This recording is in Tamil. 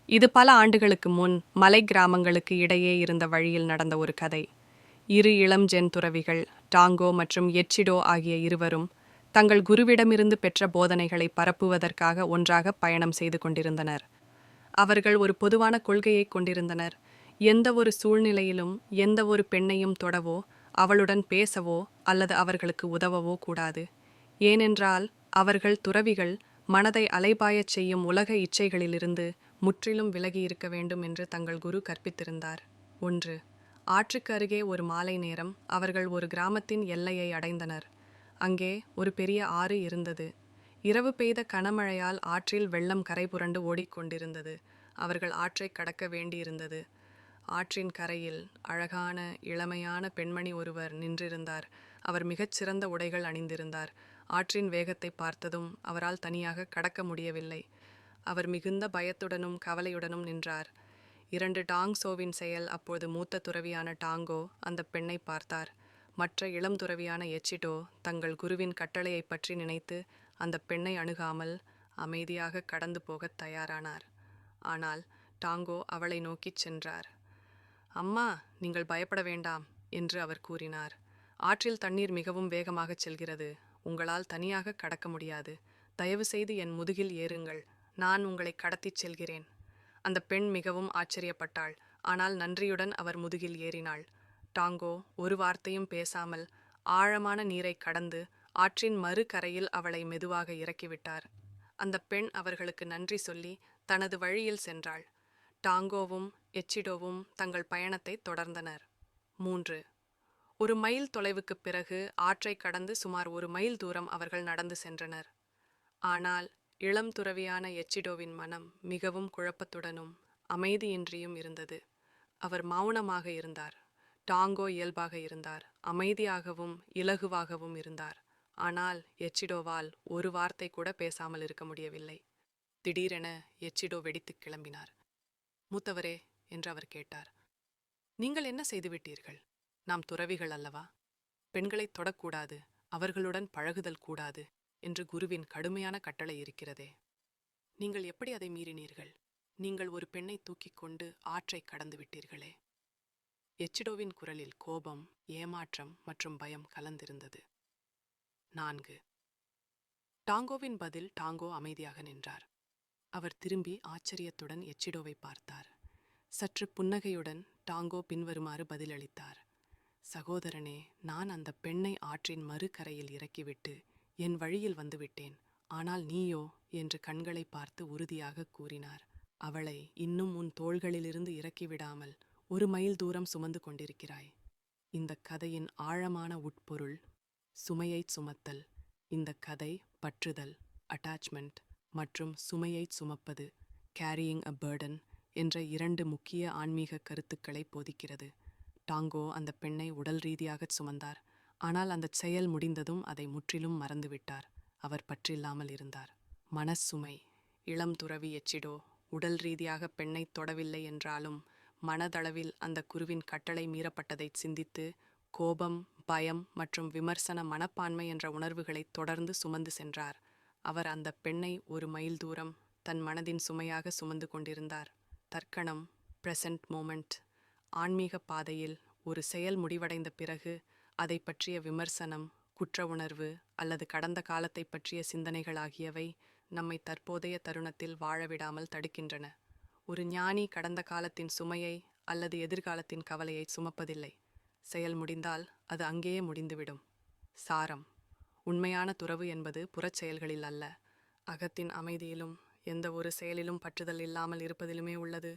இது பல ஆண்டுகளுக்கு முன் மலை கிராமங்களுக்கு இடையே இருந்த வழியில் நடந்த ஒரு கதை. இரு இளம் ஜென் துறவிகள் டாங்கோ மற்றும் எச்சிடோ ஆகிய இருவரும் தங்கள் குருவிடமிருந்து பெற்ற போதனைகளை பரப்புவதற்காக ஒன்றாக பயணம் செய்து கொண்டிருந்தனர். அவர்கள் ஒரு பொதுவான கொள்கையை கொண்டிருந்தனர். எந்த ஒரு சூழ்நிலையிலும் எந்த ஒரு பெண்ணையும் தொடவோ அவளுடன் பேசவோ அல்லது அவர்களுக்கு உதவவோ கூடாது. ஏனென்றால் அவர்கள் துறவிகள் மனதை அலைபாயச் செய்யும் உலக இச்சைகளிலிருந்து முற்றிலும் விலகி இருக்க வேண்டும் என்று தங்கள் குரு கற்பித்திருந்தார். 1. ஆற்றுக்கு அருகே ஒரு மாலை நேரம் அவர்கள் ஒரு கிராமத்தின் எல்லையை அடைந்தனர். அங்கே ஒரு பெரிய ஆறு இருந்தது. இரவு பெய்த கனமழையால் ஆற்றில் வெள்ளம் கரைபுரண்டு ஓடிக்கொண்டிருந்தது. அவர்கள் ஆற்றை கடக்க வேண்டியிருந்தது. ஆற்றின் கரையில் அழகான இளமையான பெண்மணி ஒருவர் நின்றிருந்தார். அவர் மிகச்சிறந்த உடைகள் அணிந்திருந்தார். ஆற்றின் வேகத்தை பார்த்ததும் அவரால் தனியாக கடக்க முடியவில்லை. அவர் மிகுந்த பயத்துடனும் கவலையுடனும் நின்றார். 2 டாங்சோவின் செயல். அப்போது மூத்த துறவியான டாங்கோ அந்த பெண்ணை பார்த்தார். மற்ற இளம் துறவியான எச்சிடோ தங்கள் குருவின் கட்டளையை பற்றி நினைத்து அந்த பெண்ணை அணுகாமல் அமைதியாக கடந்து போகத் தயாரானார். ஆனால் டாங்கோ அவளை நோக்கிச் சென்றார். அம்மா, நீங்கள் பயப்பட வேண்டாம் என்று அவர் கூறினார். ஆற்றில் தண்ணீர் மிகவும் வேகமாகச் செல்கிறது. உங்களால் தனியாக கடக்க முடியாது. தயவு செய்து என் முதுகில் ஏறுங்கள். நான் உங்களை கடத்திச் செல்கிறேன். அந்த பெண் மிகவும் ஆச்சரியப்பட்டாள். ஆனால் நன்றியுடன் அவர் முதுகில் ஏறினாள். டாங்கோ ஒரு வார்த்தையும் பேசாமல் ஆழமான நீரை கடந்து ஆற்றின் மறு கரையில் அவளை மெதுவாக இறக்கிவிட்டார். அந்த பெண் அவர்களுக்கு நன்றி சொல்லி தனது வழியில் சென்றாள். டாங்கோவும் எச்சிடோவும் தங்கள் பயணத்தை தொடர்ந்தனர். 3. ஒரு மைல் தொலைவுக்குப் பிறகு ஆற்றை கடந்து சுமார் 1 மைல் தூரம் அவர்கள் நடந்து சென்றனர். ஆனால் இளம் துறவியான எச்சிடோவின் மனம் மிகவும் குழப்பத்துடனும் அமைதியின்றியும் இருந்தது. அவர் மௌனமாக இருந்தார். டாங்கோ இயல்பாக இருந்தார். அமைதியாகவும் இலகுவாகவும் இருந்தார். ஆனால் எச்சிடோவால் ஒரு வார்த்தை கூட பேசாமல் இருக்க முடியவில்லை. திடீரென எச்சிடோ வெடித்துக் கிளம்பினார். மூத்தவரே என்று அவர் கேட்டார், நீங்கள் என்ன செய்துவிட்டீர்கள்? நாம் துறவிகள் அல்லவா? பெண்களை தொடக்கூடாது, அவர்களுடன் பழகுதல் கூடாது என்று குருவின் கடுமையான கட்டளை இருக்கிறதே. நீங்கள் எப்படி அதை மீறினீர்கள்? நீங்கள் ஒரு பெண்ணை தூக்கிக் கொண்டு ஆற்றை கடந்து விட்டீர்களே. எச்சிடோவின் குரலில் கோபம், ஏமாற்றம் மற்றும் பயம் கலந்திருந்தது. 4. டாங்கோவின் பதில். டாங்கோ அமைதியாக நின்றார். அவர் திரும்பி ஆச்சரியத்துடன் எச்சிடோவை பார்த்தார். சற்று புன்னகையுடன் டாங்கோ பின்வருமாறு பதிலளித்தார். சகோதரனே, நான் அந்த பெண்ணை ஆற்றின் மறுகரையில் இறக்கிவிட்டு என் வழியில் வந்துவிட்டேன். ஆனால் நீயோ என்று கண்களை பார்த்து உறுதியாக கூறினார். அவளை இன்னும் உன் தோள்களிலிருந்து இறக்கிவிடாமல் 1 மைல் தூரம் சுமந்து கொண்டிருக்கிறாய். இந்த கதையின் ஆழமான உட்பொருள் சுமையைச் சுமத்தல். இந்த கதை பற்றுதல், அட்டாச்மெண்ட் மற்றும் சுமையைச் சுமப்பது, கேரியிங் அ பர்டன் என்ற 2 முக்கிய ஆன்மீக கருத்துக்களை போதிக்கிறது. டாங்கோ அந்த பெண்ணை உடல் ரீதியாகச் சுமந்தார். ஆனால் அந்த செயல் முடிந்ததும் அதை முற்றிலும் மறந்துவிட்டார். அவர் பற்றில்லாமல் இருந்தார். மனசுமை. இளம் துறவி எச்சிடோ உடல் ரீதியாக பெண்ணை தொடவில்லை என்றாலும் மனதளவில் அந்த குருவின் கட்டளை மீறப்பட்டதைச் சிந்தித்து கோபம், பயம் மற்றும் விமர்சன மனப்பான்மை என்ற உணர்வுகளை தொடர்ந்து சுமந்து சென்றார். அவர் அந்த பெண்ணை 1 மைல் தூரம் தன் மனதின் சுமையாக சுமந்து கொண்டிருந்தார். தர்க்கணம், பிரசன்ட் மோமெண்ட். ஆன்மீக பாதையில் ஒரு செயல் முடிவடைந்த பிறகு அதை பற்றிய விமர்சனம், குற்ற உணர்வு அல்லது கடந்த காலத்தை பற்றிய சிந்தனைகள் ஆகியவை நம்மை தற்போதைய தருணத்தில் வாழவிடாமல் தடுக்கின்றன. ஒரு ஞானி கடந்த காலத்தின் சுமையை அல்லது எதிர்காலத்தின் கவலையை சுமப்பதில்லை. செயல் முடிந்தால் அது அங்கேயே முடிந்துவிடும். சாரம். உண்மையான துறவு என்பது புறச் செயல்களில் அல்ல, அகத்தின் அமைதியிலும் எந்த ஒரு செயலிலும் பற்றுதல் இல்லாமல் இருப்பதிலுமே உள்ளது.